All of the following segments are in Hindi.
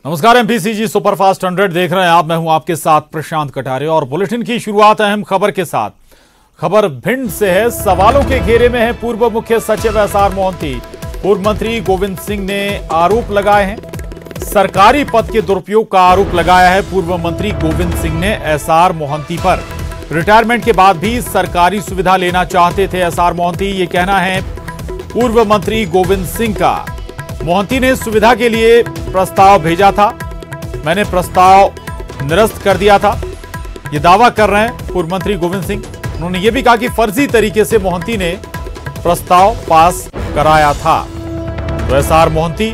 नमस्कार, एमपीसीजी सुपरफास्ट 100 देख रहे हैं आप। मैं हूं आपके साथ प्रशांत कटारे और बुलेटिन की शुरुआत अहम खबर के साथ। खबर भिंड से है। सवालों के घेरे में है पूर्व मुख्य सचिव एसआर मोहंती। पूर्व मंत्री गोविंद सिंह ने आरोप लगाए हैं। सरकारी पद के दुरुपयोग का आरोप लगाया है पूर्व मंत्री गोविंद सिंह ने एसआर मोहंती पर। रिटायरमेंट के बाद भी सरकारी सुविधा लेना चाहते थे एसआर मोहंती, ये कहना है पूर्व मंत्री गोविंद सिंह का। मोहंती ने सुविधा के लिए प्रस्ताव भेजा था, मैंने प्रस्ताव निरस्त कर दिया था, ये दावा कर रहे हैं पूर्व मंत्री गोविंद सिंह। उन्होंने ये भी कहा कि फर्जी तरीके से मोहंती ने प्रस्ताव पास कराया था। तो एसआर मोहंती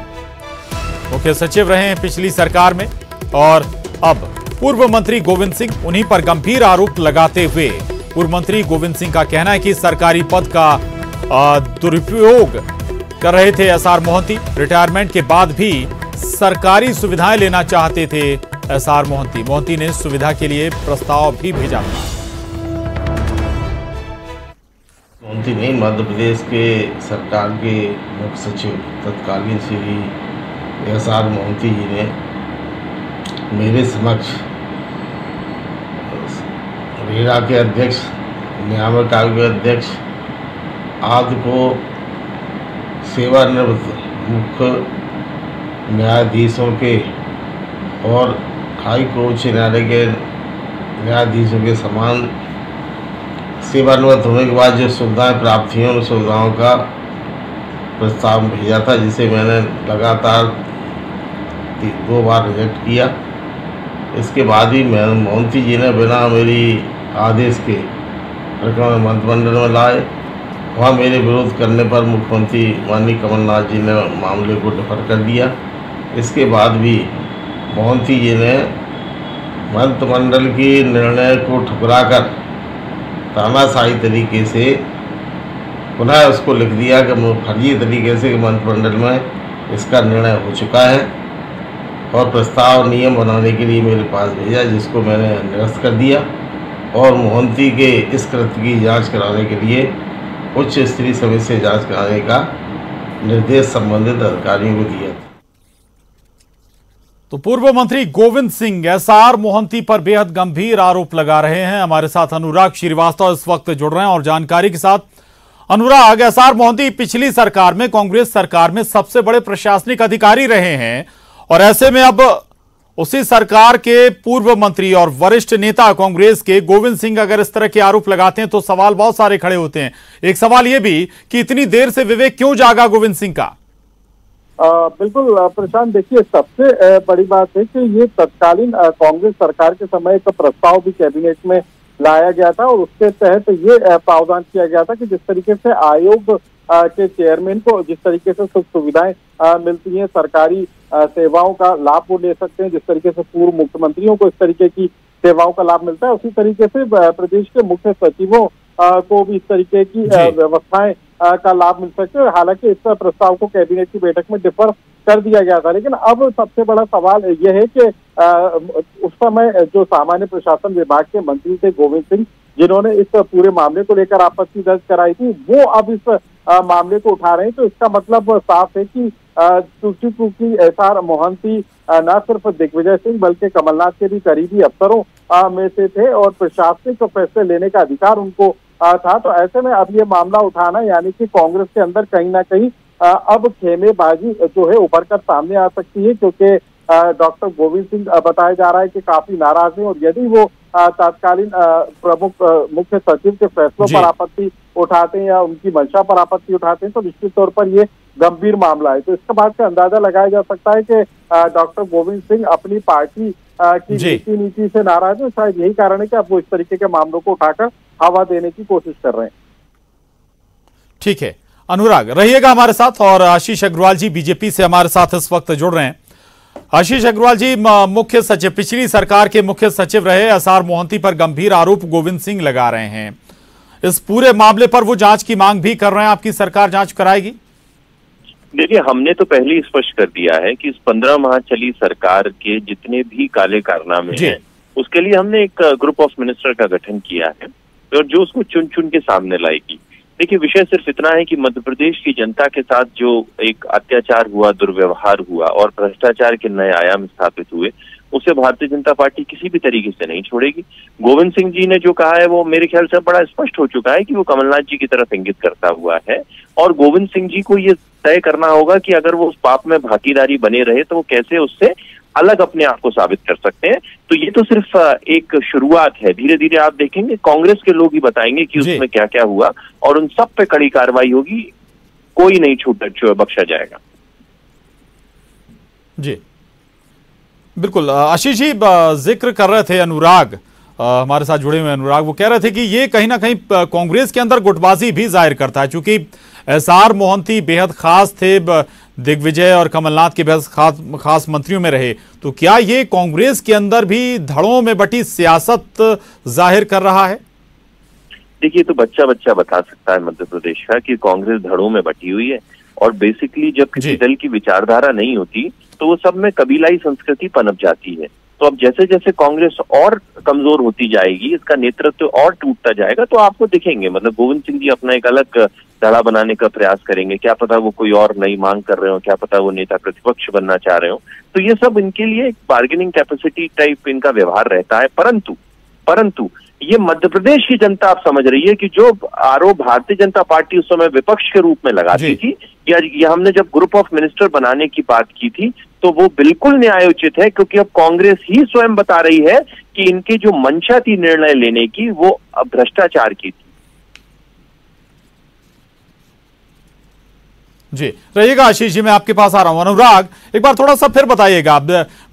मुख्य सचिव रहे हैं पिछली सरकार में और अब पूर्व मंत्री गोविंद सिंह उन्हीं पर गंभीर आरोप लगाते हुए पूर्व मंत्री गोविंद सिंह का कहना है कि सरकारी पद का दुरुपयोग कर रहे थे एसआर मोहंती। रिटायरमेंट के बाद भी सरकारी सुविधाएं लेना चाहते थे एसआर मोहंती। मोहंती ने सुविधा के लिए प्रस्ताव भी भेजा था। मोहंती ने मध्य प्रदेश के सरकार के मुख्य सचिव तत्कालीन श्री एसआर मोहंती जी ने मेरे समक्ष रेरा के अध्यक्ष, नियामक आयोग के अध्यक्ष आदि को सेवानिवृत्त मुख्य न्यायाधीशों के और हाई कोर्ट उच्च न्यायालय के न्यायाधीशों के समान सेवानिवृत्त होने के बाद जो सुविधाएं प्राप्त हुई उन सुविधाओं का प्रस्ताव भेजा था, जिसे मैंने लगातार 2 बार रिजेक्ट किया। इसके बाद भी मोहंती जी ने बिना मेरी आदेश के प्रकरण मंत्रिमंडल में लाए। वहाँ मेरे विरोध करने पर मुख्यमंत्री माननीय कमलनाथ जी ने मामले को डिफर कर दिया। इसके बाद भी मोहंती जी ने मंत्रिमंडल की निर्णय को ठुकराकर तानाशाही तरीके से पुनः उसको लिख दिया कि फर्जी तरीके से मंत्रिमंडल में इसका निर्णय हो चुका है और प्रस्ताव नियम बनाने के लिए मेरे पास भेजा, जिसको मैंने निरस्त कर दिया और मोहंती के इस कृत्य की जांच कराने के लिए उच्च स्तरीय समिति से जांच कराने का निर्देश संबंधित अधिकारियों को दिया था। तो पूर्व मंत्री गोविंद सिंह एसआर मोहंती पर बेहद गंभीर आरोप लगा रहे हैं। हमारे साथ अनुराग श्रीवास्तव इस वक्त जुड़ रहे हैं और जानकारी के साथ। अनुराग, एसआर मोहंती पिछली सरकार में, कांग्रेस सरकार में सबसे बड़े प्रशासनिक अधिकारी रहे हैं और ऐसे में अब उसी सरकार के पूर्व मंत्री और वरिष्ठ नेता कांग्रेस के गोविंद सिंह अगर इस तरह के आरोप लगाते हैं तो सवाल बहुत सारे खड़े होते हैं। एक सवाल यह भी कि इतनी देर से विवेक क्यों जागा गोविंद सिंह का? बिल्कुल प्रशांत, देखिए सबसे बड़ी बात है कि ये तत्कालीन कांग्रेस सरकार के समय का प्रस्ताव भी कैबिनेट में लाया गया था और उसके तहत ये प्रावधान किया गया था कि जिस तरीके से आयोग के चेयरमैन को जिस तरीके से सुख सुविधाएं मिलती हैं, सरकारी सेवाओं का लाभ वो ले सकते हैं, जिस तरीके से पूर्व मुख्यमंत्रियों को इस तरीके की सेवाओं का लाभ मिलता है, उसी तरीके से प्रदेश के मुख्य सचिवों को भी इस तरीके की व्यवस्थाएं का लाभ मिल सकते हैं। हालांकि इस प्रस्ताव को कैबिनेट की बैठक में डिफर कर दिया गया था, लेकिन अब सबसे बड़ा सवाल यह है कि उस समय जो सामान्य प्रशासन विभाग के मंत्री थे गोविंद सिंह, जिन्होंने इस पूरे मामले को लेकर आपत्ति दर्ज कराई थी, वो अब इस मामले को उठा रहे हैं। तो इसका मतलब साफ है कि चूंकि एसआर मोहंती न सिर्फ दिग्विजय सिंह बल्कि कमलनाथ के भी करीबी अफसरों में से थे और प्रशासनिक फैसले लेने का अधिकार उनको था, तो ऐसे में अब ये मामला उठाना यानी कि कांग्रेस के अंदर कहीं ना कहीं अब खेमेबाजी जो है उभर कर सामने आ सकती है, क्योंकि डॉक्टर गोविंद सिंह बताया जा रहा है कि काफी नाराज हैं और यदि वो तत्कालीन प्रमुख मुख्य सचिव के फैसलों पर आपत्ति उठाते हैं या उनकी मंशा पर आपत्ति उठाते हैं तो निश्चित तौर पर ये गंभीर मामला है। तो इसके बाद से अंदाजा लगाया जा सकता है कि डॉक्टर गोविंद सिंह अपनी पार्टी की नीति से नाराज है। शायद यही कारण है कि अब वो इस तरीके के मामलों को उठाकर हवा देने की कोशिश कर रहे हैं। ठीक है अनुराग, रहिएगा हमारे साथ। और आशीष अग्रवाल जी बीजेपी से हमारे साथ इस वक्त जुड़ रहे हैं। आशीष अग्रवाल जी, मुख्य सचिव, पिछली सरकार के मुख्य सचिव रहे एसआर मोहंती पर गंभीर आरोप गोविंद सिंह लगा रहे हैं। इस पूरे मामले पर वो जांच की मांग भी कर रहे हैं, आपकी सरकार जांच कराएगी? देखिए, हमने तो पहले ही स्पष्ट कर दिया है कि इस 15 माह चली सरकार के जितने भी काले कारनामे हैं उसके लिए हमने एक ग्रुप ऑफ मिनिस्टर का गठन किया है और जो उसको चुन चुन के सामने लाएगी। देखिए, विषय सिर्फ इतना है कि मध्य प्रदेश की जनता के साथ जो एक अत्याचार हुआ, दुर्व्यवहार हुआ और भ्रष्टाचार के नए आयाम स्थापित हुए, उसे भारतीय जनता पार्टी किसी भी तरीके से नहीं छोड़ेगी। गोविंद सिंह जी ने जो कहा है वो मेरे ख्याल से बड़ा स्पष्ट हो चुका है कि वो कमलनाथ जी की तरफ इंगित करता हुआ है, और गोविंद सिंह जी को ये तय करना होगा कि अगर वो उस पाप में भागीदारी बने रहे तो वो कैसे उससे अलग अपने आप को साबित कर सकते हैं। तो ये तो सिर्फ एक शुरुआत है, धीरे धीरे आप देखेंगे कांग्रेस के लोग ही बताएंगे कि उसमें क्या क्या हुआ, और उन सब पे कड़ी कार्रवाई होगी, कोई नहीं बख्शा जाएगा। जी बिल्कुल। आशीष जी जिक्र कर रहे थे अनुराग, हमारे साथ जुड़े हुए अनुराग, वो कह रहे थे कि ये कहीं ना कहीं कांग्रेस के अंदर गुटबाजी भी जाहिर करता है, क्योंकि एसआर मोहंती बेहद खास थे, दिग्विजय और कमलनाथ के बेहद खास मंत्रियों में रहे, तो क्या ये कांग्रेस के अंदर भी धड़ों में बटी सियासत जाहिर कर रहा है? देखिए, तो बच्चा बच्चा बता सकता है मध्य प्रदेश का कि कांग्रेस धड़ों में बटी हुई है, और बेसिकली जब किसी दल की विचारधारा नहीं होती तो वो सब में कबीलाई संस्कृति पनप जाती है। तो अब जैसे जैसे कांग्रेस और कमजोर होती जाएगी, इसका नेतृत्व और टूटता जाएगा, तो आपको दिखेंगे मतलब गोविंद सिंह जी अपना एक अलग धड़ा बनाने का प्रयास करेंगे, क्या पता वो कोई और नई मांग कर रहे हो, क्या पता वो नेता प्रतिपक्ष बनना चाह रहे हो, तो ये सब इनके लिए एक बार्गेनिंग कैपेसिटी टाइप इनका व्यवहार रहता है। परंतु ये मध्य प्रदेश की जनता आप समझ रही है कि जो आरोप भारतीय जनता पार्टी उस समय विपक्ष के रूप में लगाती थी, या हमने जब ग्रुप ऑफ मिनिस्टर बनाने की बात की थी, तो वो बिल्कुल न्यायोचित है, क्योंकि अब कांग्रेस ही स्वयं बता रही है कि इनकी जो मंशा थी निर्णय लेने की वो भ्रष्टाचार की थी। जी रहिएगा आशीष जी, मैं आपके पास आ रहा हूं। अनुराग, एक बार थोड़ा सा फिर बताइएगा,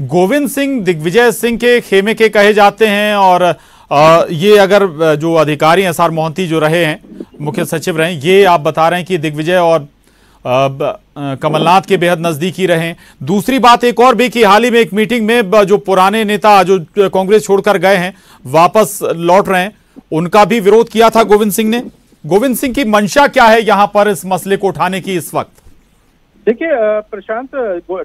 गोविंद सिंह दिग्विजय सिंह के खेमे के कहे जाते हैं, और ये अगर जो अधिकारी एसआर मोहंती जो रहे हैं, मुख्य सचिव रहे, ये आप बता रहे हैं कि दिग्विजय और कमलनाथ के बेहद नजदीकी रहे। दूसरी बात एक और भी कि हाल ही में एक मीटिंग में जो पुराने नेता जो कांग्रेस छोड़कर गए हैं वापस लौट रहे हैं, उनका भी विरोध किया था गोविंद सिंह ने। गोविंद सिंह की मंशा क्या है यहां पर इस मसले को उठाने की इस वक्त? देखिए प्रशांत,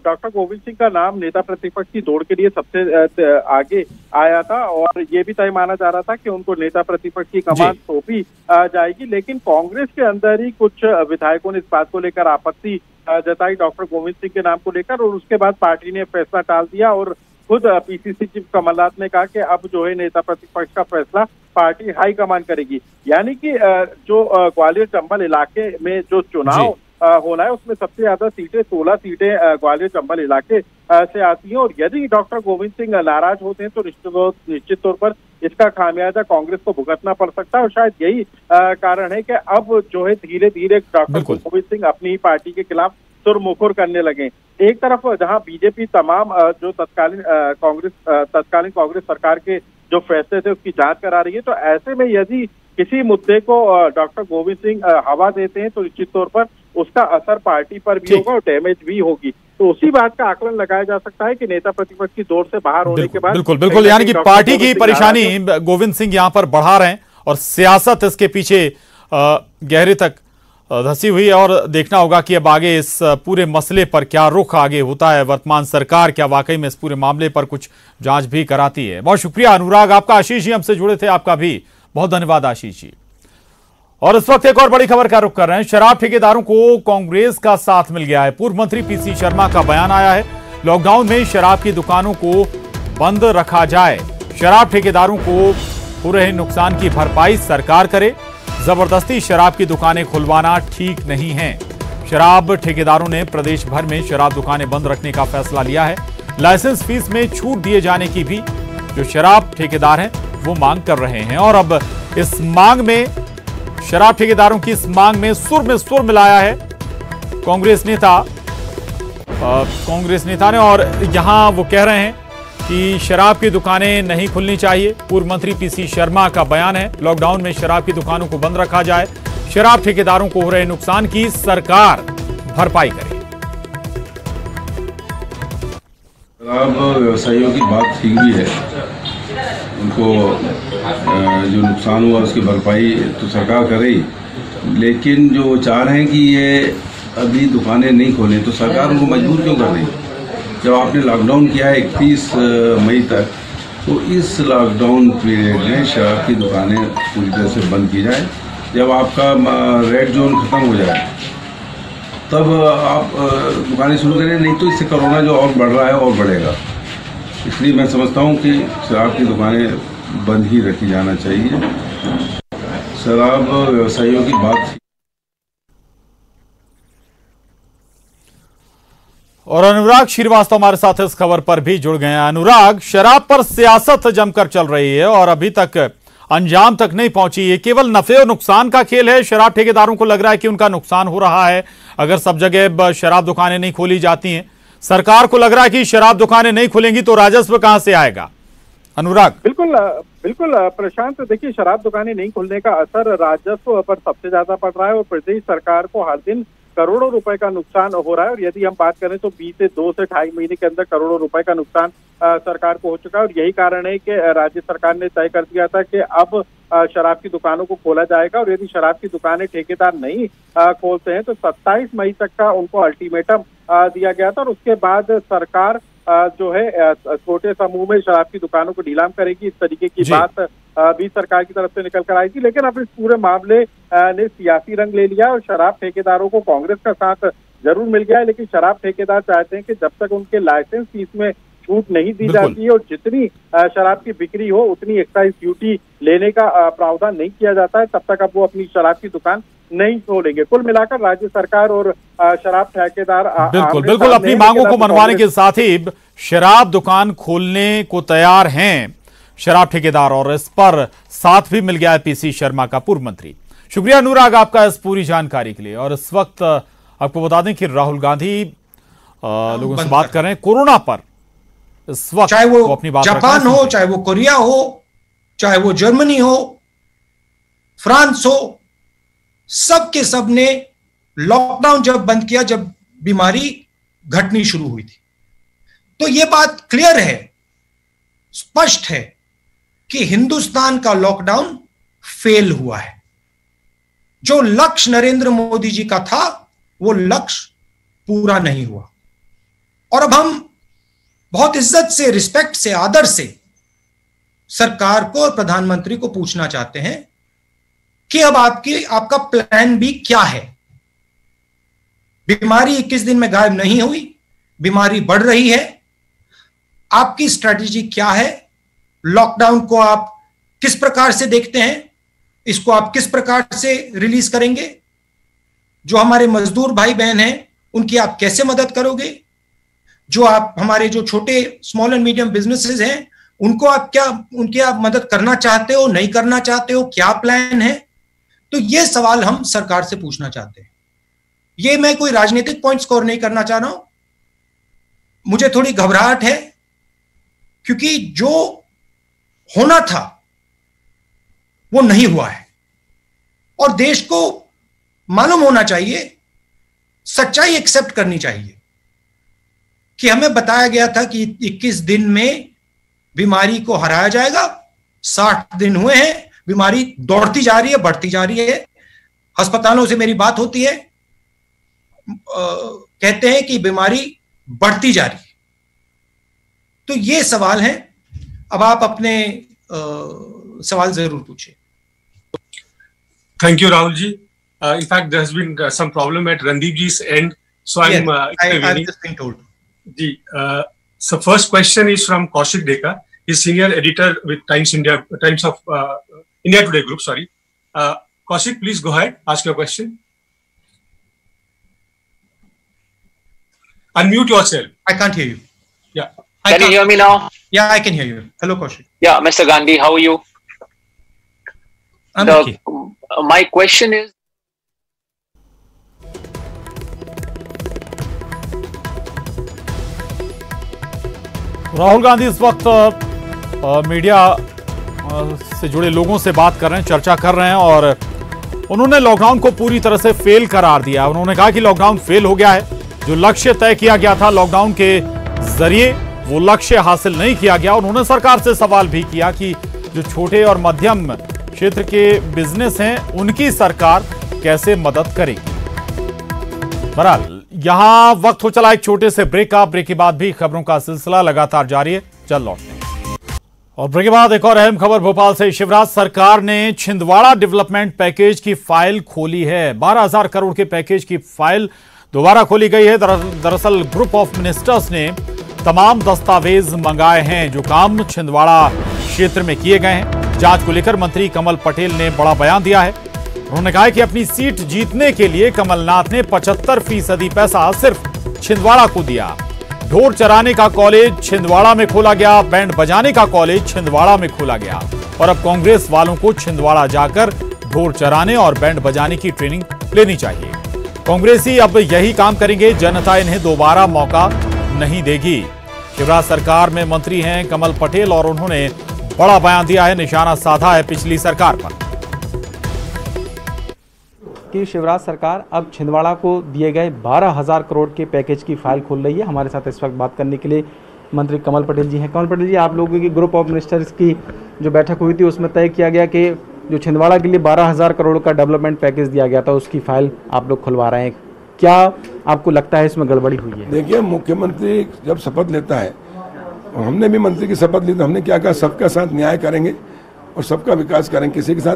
डॉक्टर गोविंद सिंह का नाम नेता प्रतिपक्ष की दौड़ के लिए सबसे आगे आया था, और ये भी तय माना जा रहा था कि उनको नेता प्रतिपक्ष की कमान सौंपी जाएगी, लेकिन कांग्रेस के अंदर ही कुछ विधायकों ने इस बात को लेकर आपत्ति जताई डॉक्टर गोविंद सिंह के नाम को लेकर, और उसके बाद पार्टी ने फैसला टाल दिया, और खुद पीसीसी चीफ कमलनाथ ने कहा कि अब जो है नेता प्रतिपक्ष का फैसला पार्टी हाईकमान करेगी। यानी कि जो ग्वालियर चंबल इलाके में जो चुनाव होना है उसमें सबसे ज्यादा सीटें 16 सीटें ग्वालियर चंबल इलाके से आती हैं, और यदि डॉक्टर गोविंद सिंह नाराज होते हैं तो निश्चित तौर पर इसका खामियाजा कांग्रेस को भुगतना पड़ सकता है, और शायद यही कारण है कि अब जो है धीरे धीरे डॉक्टर गोविंद सिंह अपनी ही पार्टी के खिलाफ सुरमुखर करने लगे। एक तरफ जहां बीजेपी तमाम जो तत्कालीन कांग्रेस सरकार के जो फैसले थे उसकी जांच करा रही है, तो ऐसे में यदि किसी मुद्दे को डॉक्टर गोविंद सिंह हवा देते हैं तो निश्चित तौर पर उसका असर पार्टी पर भी होगा और डैमेज भी होगी। तो उसी बात का आकलन लगाया जा सकता है कि नेता प्रतिपक्ष की दौड़ से बाहर होने के बाद बिल्कुल यानी कि पार्टी की परेशानी गोविंद सिंह यहां पर बढ़ा रहे हैं, और सियासत इसके पीछे गहरे तक धसी हुई है, और देखना होगा कि अब आगे इस पूरे मसले पर क्या रुख आगे होता है। वर्तमान सरकार क्या वाकई में इस पूरे मामले पर कुछ जांच भी कराती है? बहुत शुक्रिया अनुराग आपका। आशीष जी हमसे जुड़े थे, आपका भी बहुत धन्यवाद आशीष जी। और इस वक्त एक और बड़ी खबर का रुख कर रहे हैं। शराब ठेकेदारों को कांग्रेस का साथ मिल गया है। पूर्व मंत्री पीसी शर्मा का बयान आया है, लॉकडाउन में शराब की दुकानों को बंद रखा जाए, शराब ठेकेदारों को हो रहे नुकसान की भरपाई सरकार करे, जबरदस्ती शराब की दुकानें खुलवाना ठीक नहीं है। शराब ठेकेदारों ने प्रदेश भर में शराब दुकानें बंद रखने का फैसला लिया है। लाइसेंस फीस में छूट दिए जाने की भी जो शराब ठेकेदार हैं वो मांग कर रहे हैं, और अब इस मांग में शराब ठेकेदारों की इस मांग में सुर मिलाया है कांग्रेस नेता ने, और यहां वो कह रहे हैं कि शराब की दुकानें नहीं खुलनी चाहिए। पूर्व मंत्री पीसी शर्मा का बयान है, लॉकडाउन में शराब की दुकानों को बंद रखा जाए, शराब ठेकेदारों को हो रहे नुकसान की सरकार भरपाई करे। शराब व्यवसायियों की बात ठीक भी है, उनको जो नुकसान हुआ उसकी भरपाई तो सरकार करे ही, लेकिन जो चाह रहे हैं कि ये अभी दुकानें नहीं खोलें तो सरकार उनको मजबूर क्यों कर रही है? जब आपने लॉकडाउन किया है 31 मई तक, तो इस लॉकडाउन पीरियड में शराब की दुकानें पूरी तरह से बंद की जाए, जब आपका रेड जोन खत्म हो जाए तब आप दुकानें शुरू करें, नहीं तो इससे कोरोना जो और बढ़ रहा है और बढ़ेगा। इसलिए मैं समझता हूँ कि शराब की दुकानें बंद ही रखी जाना चाहिए। शराब व्यवसायियों की बात। और अनुराग श्रीवास्तव हमारे साथ इस खबर पर भी जुड़ गए हैं। अनुराग, शराब पर सियासत जमकर चल रही है और अभी तक अंजाम तक नहीं पहुंची। ये केवल नफे और नुकसान का खेल है। शराब ठेकेदारों को लग रहा है कि उनका नुकसान हो रहा है अगर सब जगह शराब दुकानें नहीं खोली जाती हैं। सरकार को लग रहा है कि शराब दुकानें नहीं खुलेंगी तो राजस्व कहां से आएगा? अनुराग। बिल्कुल प्रशांत, देखिए शराब दुकानें नहीं खुलने का असर राजस्व पर सबसे ज्यादा पड़ रहा है और प्रदेश सरकार को हर दिन करोड़ों रुपए का नुकसान हो रहा है। और यदि हम बात करें तो 2 से 2.5 महीने के अंदर करोड़ों रुपए का नुकसान सरकार को हो चुका है। और यही कारण है कि राज्य सरकार ने तय कर दिया था कि अब शराब की दुकानों को खोला जाएगा और यदि शराब की दुकानें ठेकेदार नहीं खोलते हैं तो 27 मई तक का उनको अल्टीमेटम दिया गया था। और उसके बाद सरकार जो है छोटे समूह में शराब की दुकानों को नीलाम करेगी, इस तरीके की बात भी सरकार की तरफ से निकल कर आई थी। लेकिन अब इस पूरे मामले ने सियासी रंग ले लिया और शराब ठेकेदारों को कांग्रेस का साथ जरूर मिल गया है, लेकिन शराब ठेकेदार चाहते हैं कि जब तक उनके लाइसेंस फीस में छूट नहीं दी जाती है और जितनी शराब की बिक्री हो उतनी एक्साइज ड्यूटी लेने का प्रावधान नहीं किया जाता है, तब तक अब वो अपनी शराब की दुकान नहीं खोलेंगे। कुल मिलाकर राज्य सरकार और शराब ठेकेदार बिल्कुल अपनी मांगों को मनवाने के साथ ही शराब दुकान खोलने को तैयार हैं शराब ठेकेदार, और इस पर साथ भी मिल गया है पीसी शर्मा का, पूर्व मंत्री। शुक्रिया अनुराग आपका इस पूरी जानकारी के लिए। और इस वक्त आपको बता दें कि राहुल गांधी लोगों से बात कर रहे हैं कोरोना पर। इस वक्त चाहे वो अपनी बात जापान हो, चाहे वो कोरिया हो, चाहे वो जर्मनी हो, फ्रांस हो, सब के सब ने लॉकडाउन जब बंद किया, जब बीमारी घटनी शुरू हुई थी, तो यह बात क्लियर है, स्पष्ट है कि हिंदुस्तान का लॉकडाउन फेल हुआ है। जो लक्ष्य नरेंद्र मोदी जी का था वो लक्ष्य पूरा नहीं हुआ। और अब हम बहुत इज्जत से, रिस्पेक्ट से, आदर से सरकार को और प्रधानमंत्री को पूछना चाहते हैं कि अब आपका प्लान बी क्या है? बीमारी 21 दिन में गायब नहीं हुई, बीमारी बढ़ रही है। आपकी स्ट्रैटेजी क्या है? लॉकडाउन को आप किस प्रकार से देखते हैं? इसको आप किस प्रकार से रिलीज करेंगे? जो हमारे मजदूर भाई बहन हैं उनकी आप कैसे मदद करोगे? जो आप हमारे जो छोटे स्मॉल एंड मीडियम बिजनेसेस हैं उनको उनकी आप मदद करना चाहते हो, नहीं करना चाहते हो? क्या प्लान है? तो ये सवाल हम सरकार से पूछना चाहते हैं। ये मैं कोई राजनीतिक पॉइंट स्कोर नहीं करना चाह रहा हूं, मुझे थोड़ी घबराहट है क्योंकि जो होना था वो नहीं हुआ है और देश को मालूम होना चाहिए, सच्चाई एक्सेप्ट करनी चाहिए कि हमें बताया गया था कि 21 दिन में बीमारी को हराया जाएगा। 60 दिन हुए हैं, बीमारी दौड़ती जा रही है, बढ़ती जा रही है। अस्पतालों से मेरी बात होती है, कहते हैं कि बीमारी बढ़ती जा रही है। तो ये सवाल है, अब आप अपने सवाल जरूर पूछिए। Thank you, Rahul ji. In fact, there has been some problem at Randeep ji's end, so I'm just been told. Ji, so first question is from Kaushik Dekar. He's senior editor with Times of India Today Group. Sorry, Kaushik, please go ahead. Ask your question. Unmute yourself. I can't hear you. Yeah. Can you hear me now? Yeah, I can hear you. Hello, Kaushik. Yeah, Mr. Gandhi, how are you? I'm okay. My question is, Rahul Gandhi इस वक्त मीडिया से जुड़े लोगों से बात कर रहे हैं, चर्चा कर रहे हैं और उन्होंने लॉकडाउन को पूरी तरह से फेल करार दिया। उन्होंने कहा कि लॉकडाउन फेल हो गया है, जो लक्ष्य तय किया गया था लॉकडाउन के जरिए वो लक्ष्य हासिल नहीं किया गया। उन्होंने सरकार से सवाल भी किया कि जो छोटे और मध्यम क्षेत्र के बिजनेस हैं उनकी सरकार कैसे मदद करेगी। बहरहाल यहां वक्त हो चला एक छोटे से ब्रेक का। ब्रेक के बाद भी खबरों का सिलसिला लगातार जारी है, चल लौटते हैं। और ब्रेक के बाद एक और अहम खबर भोपाल से। शिवराज सरकार ने छिंदवाड़ा डेवलपमेंट पैकेज की फाइल खोली है। 12,000 करोड़ के पैकेज की फाइल दोबारा खोली गई है। दरअसल ग्रुप ऑफ मिनिस्टर्स ने तमाम दस्तावेज मंगाए हैं जो काम छिंदवाड़ा क्षेत्र में किए गए हैं। जांच को लेकर मंत्री कमल पटेल ने बड़ा बयान दिया है। उन्होंने कहा कि अपनी सीट जीतने के लिए कमलनाथ ने 75% पैसा सिर्फ छिंदवाड़ा को दिया। ढोर चराने का कॉलेज छिंदवाड़ा में खोला गया, बैंड बजाने का कॉलेज छिंदवाड़ा में खोला गया और अब कांग्रेस वालों को छिंदवाड़ा जाकर ढोर चराने और बैंड बजाने की ट्रेनिंग लेनी चाहिए। कांग्रेसी अब यही काम करेंगे, जनता इन्हें दोबारा मौका नहीं देगी। शिवराज सरकार में मंत्री हैं कमल पटेल और उन्होंने बड़ा बयान दिया है, निशाना साधा है पिछली सरकार पर कि शिवराज सरकार अब छिंदवाड़ा को दिए गए 12,000 करोड़ के पैकेज की फाइल खोल रही है। हमारे साथ इस वक्त बात करने के लिए मंत्री कमल पटेल जी हैं। कमल पटेल जी, आप लोगों की ग्रुप ऑफ मिनिस्टर्स की जो बैठक हुई थी उसमें तय किया गया कि जो छिंदवाड़ा के लिए 12,000 करोड़ का डेवलपमेंट पैकेज दिया गया था उसकी फाइल आप लोग खुलवा रहे हैं। क्या आपको लगता है इसमें गड़बड़ी हुई है? देखिए, मुख्यमंत्री जब शपथ लेता है और हमने भी मंत्री की शपथ ली तो हमने क्या कहा, सबका साथ न्याय करेंगे और सबका विकास करेंगे, किसी के साथ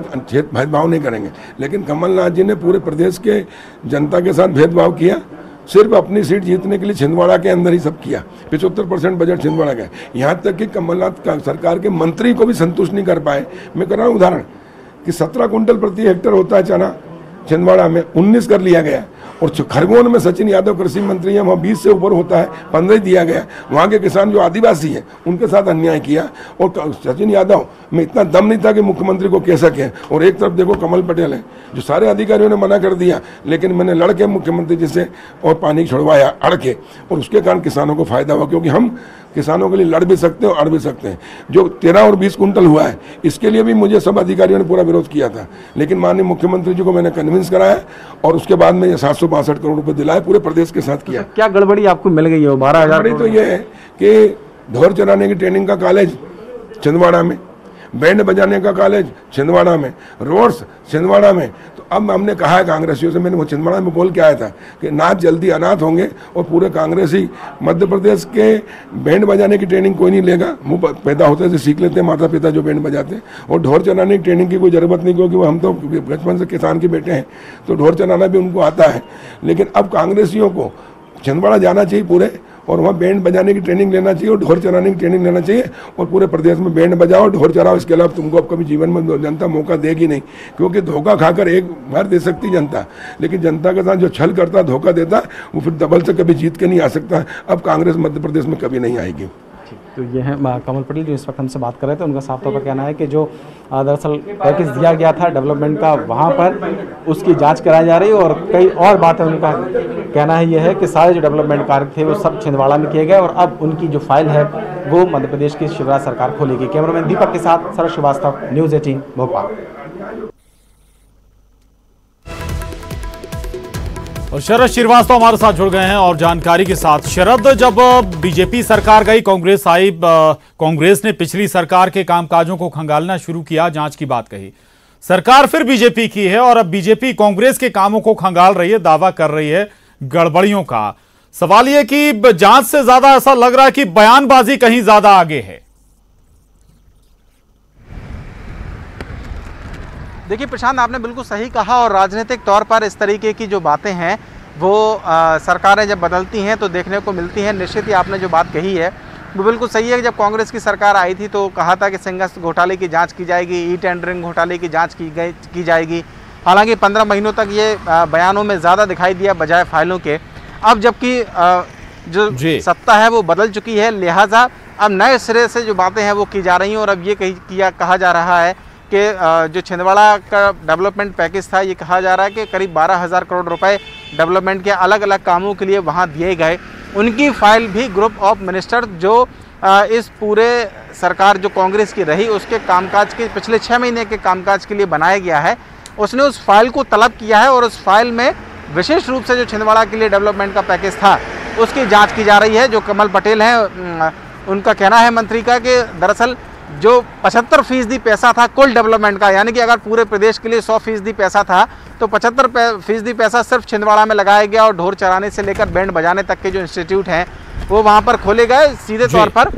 भेदभाव नहीं करेंगे। लेकिन कमलनाथ जी ने पूरे प्रदेश के जनता के साथ भेदभाव किया, सिर्फ अपनी सीट जीतने के लिए छिंदवाड़ा के अंदर ही सब किया। 75% बजट छिंदवाड़ा का है। यहाँ तक कि कमलनाथ का सरकार के मंत्री को भी संतुष्ट नहीं कर पाए। मैं कर रहा हूँ उदाहरण कि 17 कुंटल प्रति हेक्टेयर होता है चना, छिंदवाड़ा में 19 कर लिया गया और खरगोन में सचिन यादव कृषि मंत्री है, वहाँ 20 से ऊपर होता है, 15 दिया गया। वहाँ के किसान जो आदिवासी हैं उनके साथ अन्याय किया और सचिन यादव में इतना दम नहीं था कि मुख्यमंत्री को कह सके। और एक तरफ देखो कमल पटेल है जो सारे अधिकारियों ने मना कर दिया, लेकिन मैंने लड़के मुख्यमंत्री जी से और पानी छुड़वाया अड़ के, और उसके कारण किसानों को फायदा हुआ। क्योंकि हम किसानों के लिए लड़ भी सकते हैं और अड़ भी सकते हैं। जो 13 और 20 कुंटल हुआ है इसके लिए भी मुझे सब अधिकारियों ने पूरा विरोध किया था, लेकिन माननीय मुख्यमंत्री जी को मैंने कन्विंस कराया और उसके बाद में 762 करोड़ रुपए दिलाए, पूरे प्रदेश के साथ किया। क्या गड़बड़ी आपको मिल गई है? 12,000 तो ये है कि ढोर चराने की ट्रेनिंग का कॉलेज छिंदवाड़ा में, बैंड बजाने का कॉलेज छिंदवाड़ा में, रोड्स छिंदवाड़ा में। तो अब हमने कहा है कांग्रेसियों से, मैंने वो छिंदवाड़ा में बोल के आया था कि नाथ जल्दी अनाथ होंगे और पूरे कांग्रेसी मध्य प्रदेश के बैंड बजाने की ट्रेनिंग कोई नहीं लेगा। मुँह पैदा होते से सीख लेते हैं माता पिता जो बैंड बजाते हैं, और ढोर चराने की ट्रेनिंग की कोई ज़रूरत नहीं, क्योंकि वो हम तो बचपन से किसान के बेटे हैं तो ढोर चराना भी उनको आता है। लेकिन अब कांग्रेसियों को छिंदवाड़ा जाना चाहिए पूरे, और वहाँ बैंड बजाने की ट्रेनिंग लेना चाहिए और ढोर चराने की ट्रेनिंग लेना चाहिए, और पूरे प्रदेश में बैंड बजाओ ढोर चराओ। इसके अलावा तुमको अब कभी जीवन में जनता मौका देगी नहीं, क्योंकि धोखा खाकर एक बार दे सकती जनता, लेकिन जनता के साथ जो छल करता धोखा देता वो फिर डबल से कभी जीत के नहीं आ सकता। अब कांग्रेस मध्य प्रदेश में कभी नहीं आएगी। तो ये है कमल पटेल जो इस वक्त हमसे बात कर रहे थे। उनका साफ तौर पर कहना है कि जो दरअसल पैकेज दिया गया था डेवलपमेंट का वहाँ पर उसकी जांच कराई जा रही है, और कई और बातें उनका कहना है ये है कि सारे जो डेवलपमेंट कार्य थे वो सब छिंदवाड़ा में किए गए और अब उनकी जो फाइल है वो मध्य प्रदेश की शिवराज सरकार खोलेगी। कैमरामैन दीपक के साथ शरद श्रीवास्तव, न्यूज़ 18 भोपाल। और शरद श्रीवास्तव हमारे साथ जुड़ गए हैं और जानकारी के साथ। शरद, जब बीजेपी सरकार गई, कांग्रेस आई, कांग्रेस ने पिछली सरकार के कामकाजों को खंगालना शुरू किया, जांच की बात कही। सरकार फिर बीजेपी की है और अब बीजेपी कांग्रेस के कामों को खंगाल रही है, दावा कर रही है गड़बड़ियों का। सवाल यह कि जांच से ज्यादा ऐसा लग रहा है कि बयानबाजी कहीं ज्यादा आगे है। देखिए प्रशांत, आपने बिल्कुल सही कहा, और राजनीतिक तौर पर इस तरीके की जो बातें हैं वो सरकारें जब बदलती हैं तो देखने को मिलती हैं। निश्चित ही आपने जो बात कही है वो बिल्कुल सही है कि जब कांग्रेस की सरकार आई थी तो कहा था कि सिंगस घोटाले की जांच की जाएगी, ई टेंडरिंग घोटाले की जांच की जाएगी। हालांकि 15 महीनों तक ये बयानों में ज़्यादा दिखाई दिया बजाय फाइलों के। अब जबकि जो सत्ता है वो बदल चुकी है, लिहाजा अब नए सिरे से जो बातें हैं वो की जा रही हैं। और अब ये कहा जा रहा है कि जो छिंदवाड़ा का डेवलपमेंट पैकेज था, ये कहा जा रहा है कि करीब 12,000 करोड़ रुपए डेवलपमेंट के अलग अलग कामों के लिए वहाँ दिए गए। उनकी फाइल भी ग्रुप ऑफ मिनिस्टर जो इस पूरे सरकार जो कांग्रेस की रही उसके कामकाज के पिछले 6 महीने के कामकाज के लिए बनाया गया है, उसने उस फाइल को तलब किया है और उस फाइल में विशेष रूप से जो छिंदवाड़ा के लिए डेवलपमेंट का पैकेज था उसकी जाँच की जा रही है। जो कमल पटेल हैं उनका कहना है मंत्री का कि दरअसल जो 75% पैसा था कुल डेवलपमेंट का, यानी कि अगर पूरे प्रदेश के लिए 100% पैसा था तो 75% पैसा सिर्फ छिंदवाड़ा में लगाया गया और ढोर चराने से लेकर बैंड बजाने तक के जो इंस्टीट्यूट हैं वो वहाँ पर खोले गए। सीधे तौर पर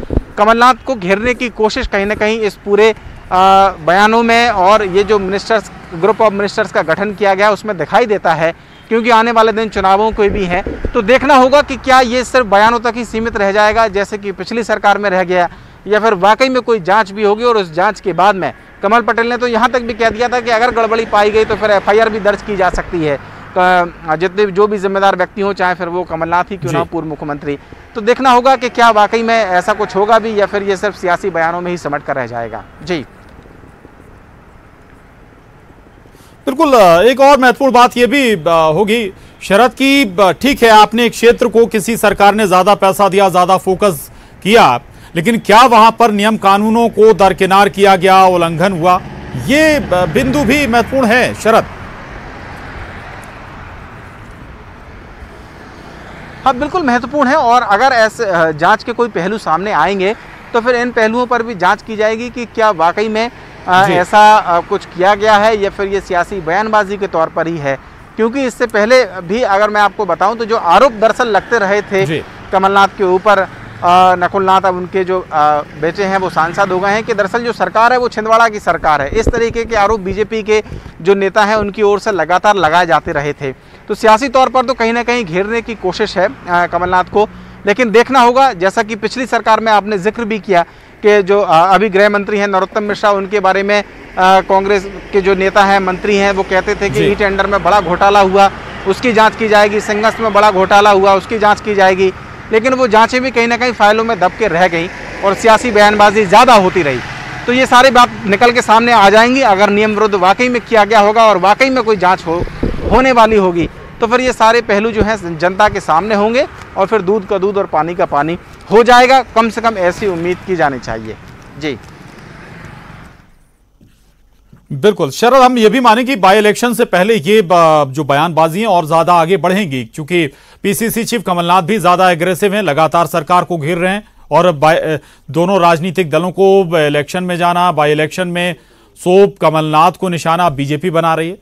कमलनाथ को घेरने की कोशिश कहीं ना कहीं इस पूरे बयानों में और ये जो मिनिस्टर्स ग्रुप ऑफ मिनिस्टर्स का गठन किया गया उसमें दिखाई देता है, क्योंकि आने वाले दिन चुनावों के भी हैं। तो देखना होगा कि क्या ये सिर्फ बयानों तक ही सीमित रह जाएगा जैसे कि पिछली सरकार में रह गया, या फिर वाकई में कोई जांच भी होगी। और उस जांच के बाद में कमल पटेल ने तो यहाँ तक भी कह दिया था कि अगर गड़बड़ी पाई गई तो फिर FIR भी दर्ज की जा सकती है, जितने जो भी जिम्मेदार व्यक्ति हो, चाहे फिर वो कमलनाथ ही क्यों ना पूर्व मुख्यमंत्री। तो देखना होगा कि क्या वाकई में ऐसा कुछ होगा भी या फिर ये सिर्फ सियासी बयानों में ही सिमट कर रह जाएगा। जी बिल्कुल, एक और महत्वपूर्ण बात यह भी होगी शरद की, ठीक है आपने एक क्षेत्र को किसी सरकार ने ज्यादा पैसा दिया, ज्यादा फोकस किया, लेकिन क्या वहां पर नियम कानूनों को दरकिनार किया गया, उल्लंघन हुआ, ये बिंदु भी महत्वपूर्ण है शरद। हाँ बिल्कुल महत्वपूर्ण है, और अगर ऐसे जांच के कोई पहलू सामने आएंगे तो फिर इन पहलुओं पर भी जांच की जाएगी कि क्या वाकई में ऐसा कुछ किया गया है या फिर ये सियासी बयानबाजी के तौर पर ही है। क्योंकि इससे पहले भी अगर मैं आपको बताऊं तो जो आरोप दरअसल लगते रहे थे कमलनाथ के ऊपर, नकुलनाथ अब उनके जो बेटे हैं वो सांसद हो गए हैं कि दरअसल जो सरकार है वो छिंदवाड़ा की सरकार है। इस तरीके के आरोप बीजेपी के जो नेता हैं उनकी ओर से लगातार लगाए जाते रहे थे। तो सियासी तौर पर तो कहीं ना कहीं घेरने की कोशिश है कमलनाथ को, लेकिन देखना होगा जैसा कि पिछली सरकार में आपने जिक्र भी किया कि जो अभी गृह मंत्री हैं नरोत्तम मिश्रा, उनके बारे में कांग्रेस के जो नेता हैं मंत्री हैं वो कहते थे कि ई टेंडर में बड़ा घोटाला हुआ, उसकी जांच की जाएगी, संघर्ष में बड़ा घोटाला हुआ, उसकी जांच की जाएगी। लेकिन वो जांचें भी कहीं ना कहीं फाइलों में दब के रह गई और सियासी बयानबाजी ज़्यादा होती रही। तो ये सारी बात निकल के सामने आ जाएंगी अगर नियम विरुद्ध वाकई में किया गया होगा और वाकई में कोई जाँच होने वाली होगी, तो फिर ये सारे पहलू जो हैं जनता के सामने होंगे और फिर दूध का दूध और पानी का पानी हो जाएगा। कम से कम ऐसी उम्मीद की जानी चाहिए। जी बिल्कुल शरद, हम ये भी माने कि बाई इलेक्शन से पहले ये जो बयानबाजी है और ज्यादा आगे बढ़ेंगी, क्योंकि पीसीसी चीफ कमलनाथ भी ज्यादा एग्रेसिव हैं, लगातार सरकार को घेर रहे हैं और दोनों राजनीतिक दलों को इलेक्शन में जाना, बाई इलेक्शन में सोप कमलनाथ को निशाना बीजेपी बना रही है।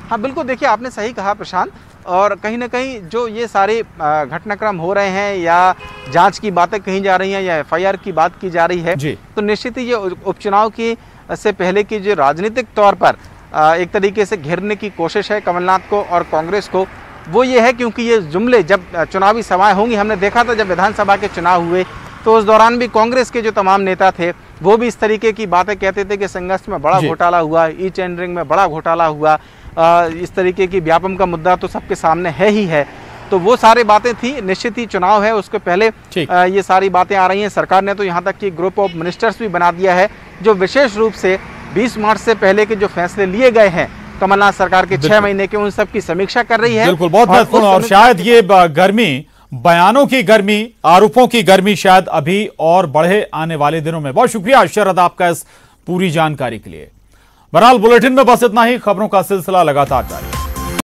हाँ बिल्कुल, देखिए आपने सही कहा प्रशांत, और कहीं ना कहीं जो ये सारे घटनाक्रम हो रहे हैं या जांच की बातें कही जा रही हैं या FIR की बात की जा रही है, तो निश्चित ही ये उपचुनाव की से पहले की जो राजनीतिक तौर पर एक तरीके से घेरने की कोशिश है कमलनाथ को और कांग्रेस को, वो ये है क्योंकि ये जुमले जब चुनावी सभाएं होंगी, हमने देखा था जब विधानसभा के चुनाव हुए तो उस दौरान भी कांग्रेस के जो तमाम नेता थे वो भी इस तरीके की बातें कहते थे कि संघर्ष में बड़ा घोटाला हुआ, ई टेंडरिंग में बड़ा घोटाला हुआ, इस तरीके की व्यापम का मुद्दा तो सबके सामने है ही है। तो वो सारी बातें थी, निश्चित ही चुनाव है उसके पहले ये सारी बातें आ रही हैं। सरकार ने तो यहाँ तक कि ग्रुप ऑफ मिनिस्टर्स भी बना दिया है जो विशेष रूप से 20 मार्च से पहले के जो फैसले लिए गए हैं कमलनाथ सरकार के 6 महीने के, उन सब की समीक्षा कर रही है। बिल्कुल, बहुत महत्वपूर्ण, और शायद ये गर्मी, बयानों की गर्मी, आरोपों की गर्मी शायद अभी और बढ़े आने वाले दिनों में। बहुत शुक्रिया शरद आपका इस पूरी जानकारी के लिए। बहरहाल बुलेटिन में बस इतना ही, खबरों का सिलसिला लगातार जारी है।